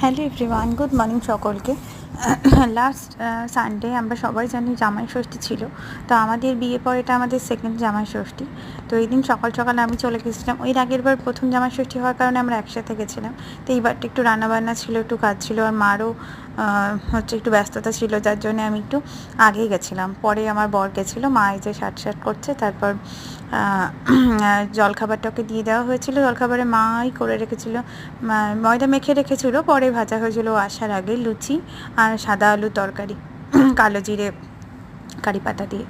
Hello everyone, good morning সকলকে। Last Sunday আমরা সবাই জানি জামাই ষষ্ঠী ছিল। তো আমাদের বিয়ে পর এটা আমাদের সেকেন্ড জামাই ষষ্ঠী। তো এই দিন সকাল সকাল আমি চলে গেছিলাম। ওই আগের বার প্রথম জামাই ষষ্ঠী হওয়ার কারণে আমরা একসাথে গেছিলাম। তো এইবারটা একটু রান্নাবান্না ছিল, একটু কাজ ছিল, আর মারও হচ্ছে একটু ব্যস্ততা ছিল, যার জন্য আমি একটু আগেই গেছিলাম। পরে আমার বর গেছিলো, মা এই যে শার্ট করছে। তারপর জলখাবারটাকে দিয়ে দেওয়া হয়েছিল। জলখাবারে মাই করে রেখেছিল, ময়দা মেখে রেখেছিল, পরে ভাজা হয়েছিল আসার আগে লুচি আর সাদা আলু তরকারি, কালো জিরে কারি পাতা দিয়ে।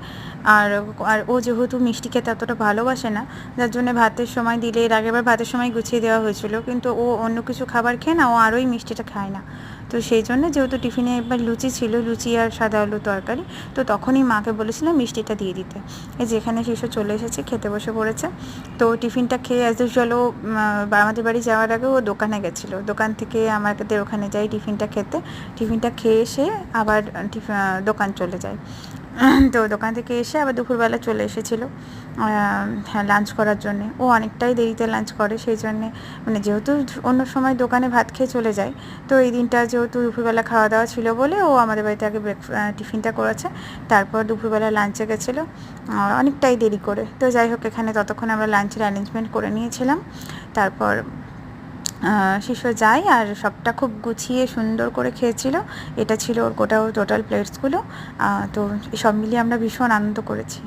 আর আর ও যেহেতু মিষ্টি খেতে অতটা ভালোবাসে না, যার জন্য ভাতের সময় দিলে, এর আগেরবার ভাতের সময় গুছিয়ে দেওয়া হয়েছিল, কিন্তু ও অন্য কিছু খাবার খেয়ে না, ও আরও এই মিষ্টিটা খায় না। তো সেই জন্য যেহেতু টিফিনে একবার লুচি ছিল, লুচি আর সাদা আলু তরকারি, তো তখনই মাকে বলেছিলাম মিষ্টিটা দিয়ে দিতে। এই যেখানে শিশু চলে এসেছে, খেতে বসে পড়েছে। তো টিফিনটা খেয়ে অ্যাজ ইউজুয়াল ও আমাদের বাড়ি যাওয়ার আগে ও দোকানে গেছিলো, দোকান থেকে আমাদের ওখানে যাই টিফিনটা খেতে। টিফিনটা খেয়ে এসে আবার দোকান চলে যায়। তো দোকান থেকে এসে আবার দুপুরবেলা চলে এসেছিলো হ্যাঁ লাঞ্চ করার জন্যে। ও অনেকটাই দেরিতে লাঞ্চ করে, সেই জন্যে মানে যেহেতু অন্য সময় দোকানে ভাত খেয়ে চলে যায়, তো এই দিনটা যেহেতু দুপুরবেলা খাওয়া দাওয়া ছিল বলে ও আমাদের বাড়িতে আগে টিফিনটা করেছে, তারপর দুপুরবেলা লাঞ্চে গেছিলো অনেকটাই দেরি করে। তো যাই হোক, এখানে ততক্ষণ আমরা লাঞ্চের অ্যারেঞ্জমেন্ট করে নিয়েছিলাম। তারপর শিশু যায় আর সবটা খুব গুছিয়ে সুন্দর করে খেয়েছিল। এটা ছিল ওর টোটাল প্লেটসগুলো। তো সব মিলিয়ে আমরা ভীষণ আনন্দ করেছি।